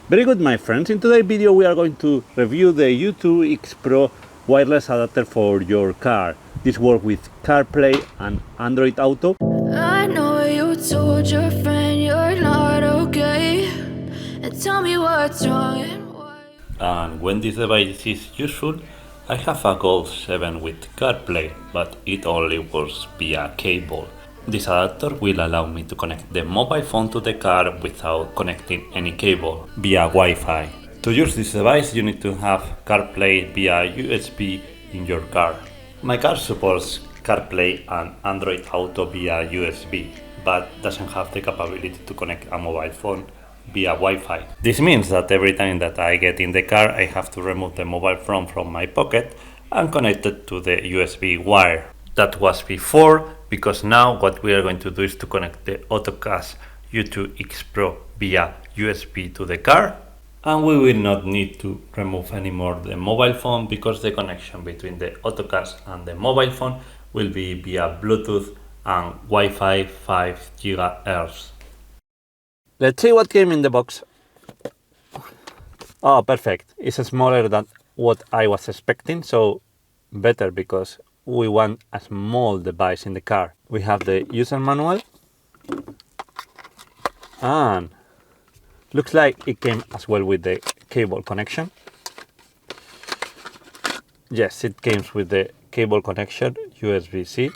Very good, my friends. In today's video we are going to review the U2-X Pro Wireless adapter for your car. This works with CarPlay and Android Auto. I know you told your friend you're not okay, and tell me what's wrong and why. And when this device is useful, I have a Golf 7 with CarPlay, but it only works via cable. This adapter will allow me to connect the mobile phone to the car without connecting any cable via Wi-Fi. To use this device, you need to have CarPlay via USB in your car. My car supports CarPlay and Android Auto via USB, but doesn't have the capability to connect a mobile phone via Wi-Fi. This means that every time that I get in the car, I have to remove the mobile phone from my pocket and connect it to the USB wire. That was before, because now what we are going to do is to connect the OTTOCAST U2-X Pro via USB to the car, and we will not need to remove anymore the mobile phone because the connection between the OTTOCAST and the mobile phone will be via Bluetooth and Wi-Fi 5 GHz. Let's see what came in the box. Oh, perfect. It's smaller than what I was expecting, so better because we want a small device in the car. We have the user manual, and looks like it came as well with the cable connection. Yes, it came with the cable connection, USB-C,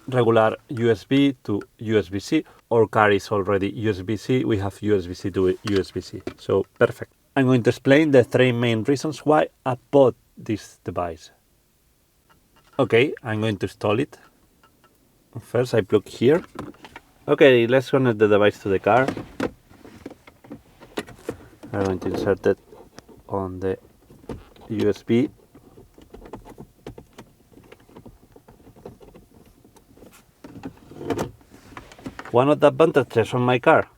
regular USB to USB-C. Our car is already USB-C, we have USB-C to USB-C, so perfect. I'm going to explain the three main reasons why I bought this device. Okay, I'm going to install it. First I plug here. Okay, let's connect the device to the car. I'm going to insert it on the USB. One of the advantages on my car,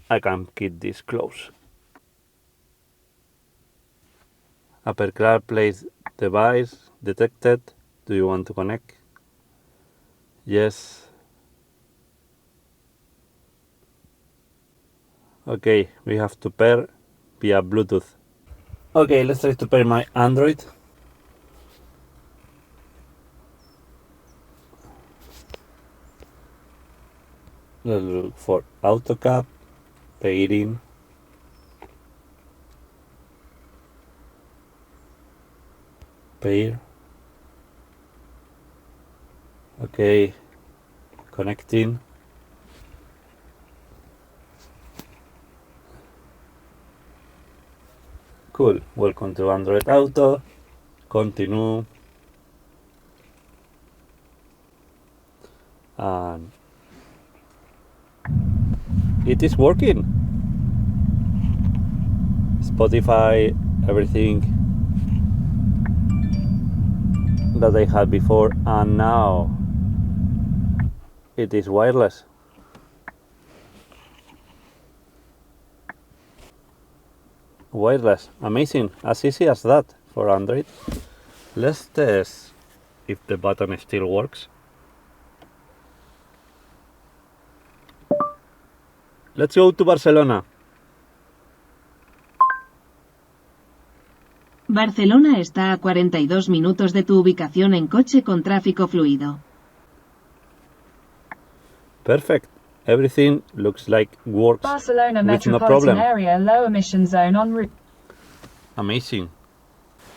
I can keep this close. Upper CarPlay device detected. Do you want to connect? Yes. Okay, we have to pair via Bluetooth. Okay, let's try to pair my Android. Let's look for AutoCap, pairing. Pair. Okay, connecting. Cool, welcome to Android Auto. Continue. And it is working. Spotify, everything that I had before, and now it is wireless. Wireless, amazing, as easy as that for Android. Let's test if the button still works. Let's go to Barcelona. Barcelona está a 42 minutos de tu ubicación en coche con tráfico fluido. Perfect. Everything looks like works Barcelona with no metropolitan problem. area low emission zone en route. Amazing.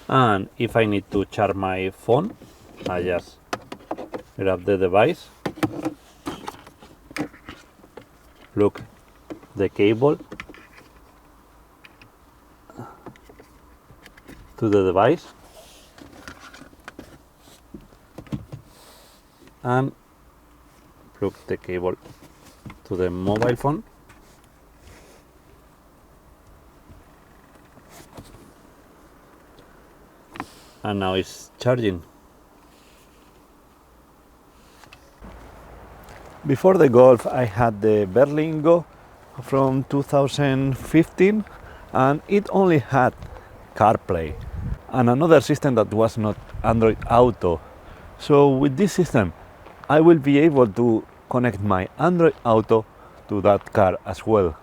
And if I need to charge my phone, I just grab the device, plug the cable to the device, and plug the cable to the mobile phone. And now it's charging. Before the Golf, I had the Berlingo from 2015, and it only had CarPlay and another system that was not Android Auto. So with this system, I will be able to connect my Android Auto to that car as well.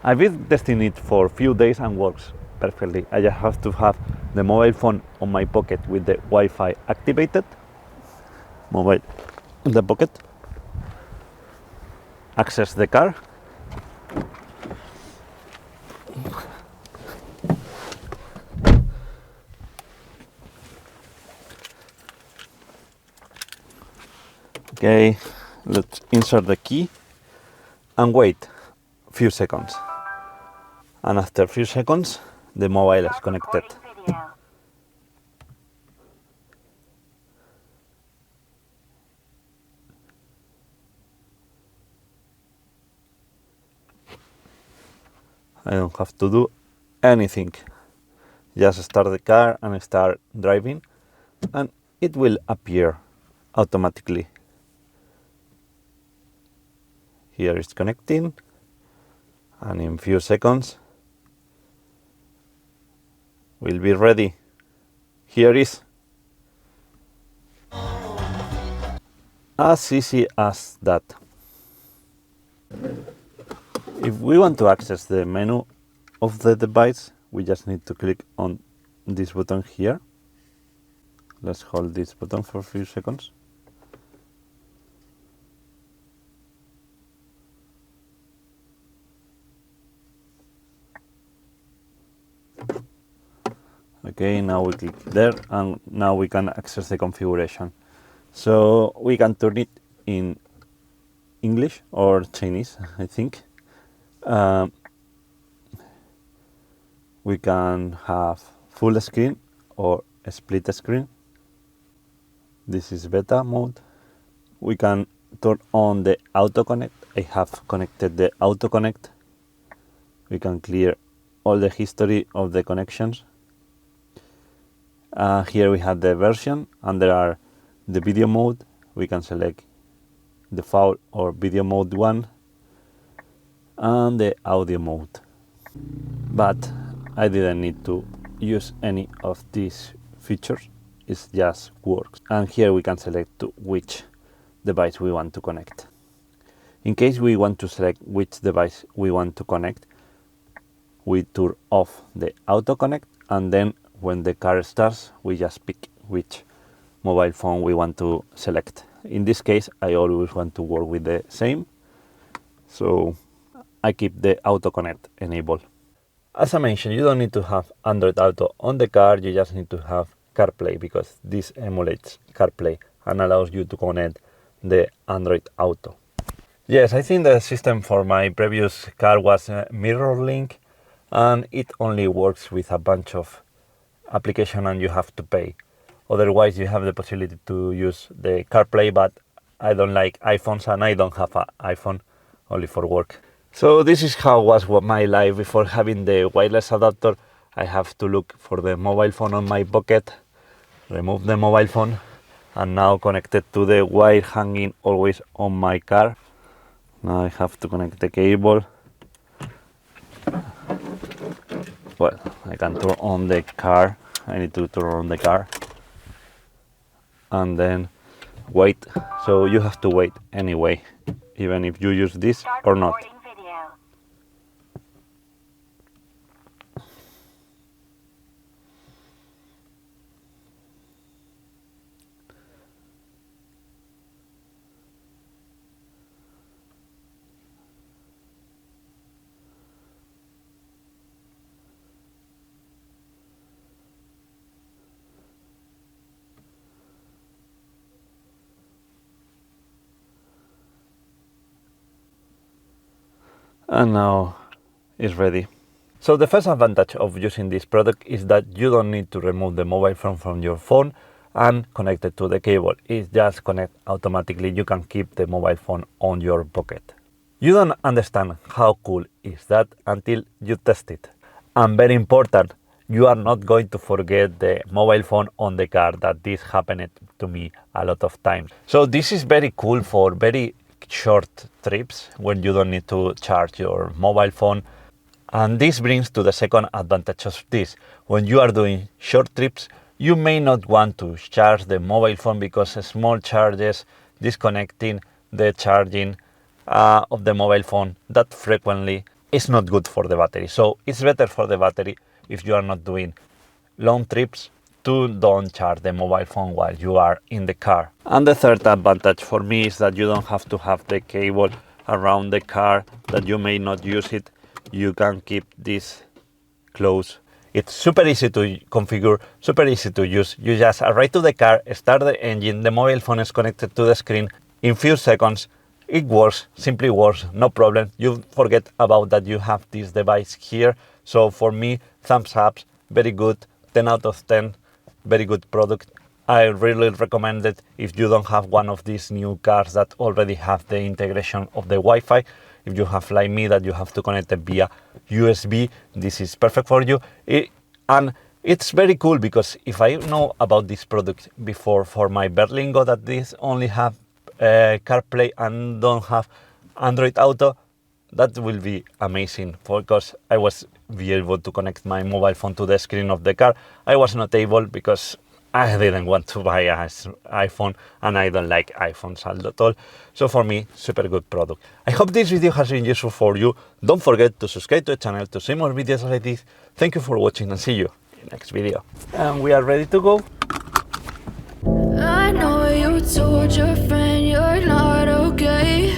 I've been testing it for a few days and works perfectly. I just have to have the mobile phone on my pocket with the Wi-Fi activated. Mobile in the pocket. Access the car. Okay, let's insert the key and wait a few seconds. And after a few seconds, the mobile is connected. I don't have to do anything. Just start the car and start driving, and it will appear automatically. Here it's connecting, and in few seconds we'll be ready. Here is as easy as that. If we want to access the menu of the device, we just need to click on this button here. Let's hold this button for a few seconds. Okay, now we click there, and now we can access the configuration. So we can turn it in English or Chinese, I think. We can have full screen or a split screen. This is beta mode. We can turn on the auto connect. I have connected the auto connect. We can clear all the history of the connections. Here we have the version, and there are the video mode. We can select default or video mode 1 and the audio mode. But I didn't need to use any of these features. It just works. And here we can select to which device we want to connect. In case we want to select which device we want to connect, we turn off the auto connect, and then when the car starts, we just pick which mobile phone we want to select. In this case, I always want to work with the same, so I keep the auto connect enabled. As I mentioned, you don't need to have Android Auto on the car, you just need to have CarPlay, because this emulates CarPlay and allows you to connect the Android Auto. Yes, I think the system for my previous car was MirrorLink, and it only works with a bunch of application and you have to pay. Otherwise, you have the possibility to use the CarPlay, but I don't like iPhones and I don't have an iPhone, only for work. So this is how was my life before having the wireless adapter. I have to look for the mobile phone on my pocket, remove the mobile phone, and now connected to the wire hanging always on my car. Now I have to connect the cable. Well, I can turn on the car. I need to turn on the car and then wait. So you have to wait anyway, even if you use this or not. And now it's ready. So the first advantage of using this product is that you don't need to remove the mobile phone from your phone and connect it to the cable. It just connects automatically. You can keep the mobile phone on your pocket. You don't understand how cool is that until you test it. And very important, you are not going to forget the mobile phone on the car. That this happened to me a lot of times. So this is very cool for very short trips when you don't need to charge your mobile phone. And this brings to the second advantage of this. When you are doing short trips, you may not want to charge the mobile phone because small charges, disconnecting the charging of the mobile phone that frequently it's not good for the battery. So it's better for the battery if you are not doing long trips to don't charge the mobile phone while you are in the car. And the third advantage for me is that you don't have to have the cable around the car, that you may not use it. You can keep this close. It's super easy to configure, super easy to use. You just arrive to the car, start the engine, the mobile phone is connected to the screen. In few seconds, it works, simply works, no problem. You forget about that you have this device here. So for me, thumbs up, very good, 10 out of 10, very good product. I really recommend it if you don't have one of these new cars that already have the integration of the Wi-Fi. If you have, like me, that you have to connect it via USB, this is perfect for you. And it's very cool because if I know about this product before for my Berlingo, that this only have CarPlay and don't have Android Auto, that will be amazing because I was be able to connect my mobile phone to the screen of the car. I was not able because I didn't want to buy an iPhone and I don't like iPhones at all. So for me, super good product. I hope this video has been useful for you. Don't forget to subscribe to the channel to see more videos like this. Thank you for watching and see you in the next video. And we are ready to go. I know you told your friend you're not okay,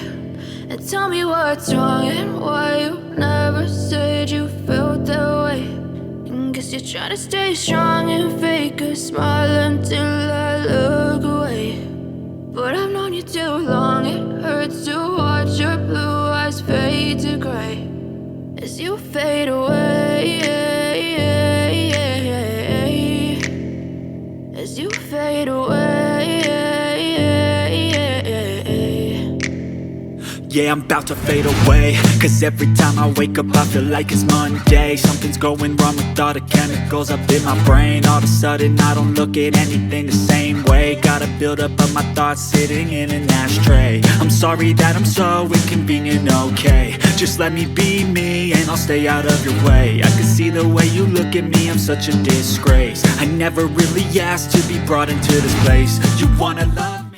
and tell me what's wrong and why you never said you felt that way. And guess you're trying to stay strong and fake a smile until I look away. But I've known you too long, it hurts to watch your blue eyes fade to gray as you fade away, as you fade away. Yeah, I'm about to fade away, cause every time I wake up I feel like it's Monday. Something's going wrong with all the chemicals up in my brain. All of a sudden I don't look at anything the same way. Gotta build up of my thoughts sitting in an ashtray. I'm sorry that I'm so inconvenient, okay. Just let me be me and I'll stay out of your way. I can see the way you look at me, I'm such a disgrace. I never really asked to be brought into this place. You wanna love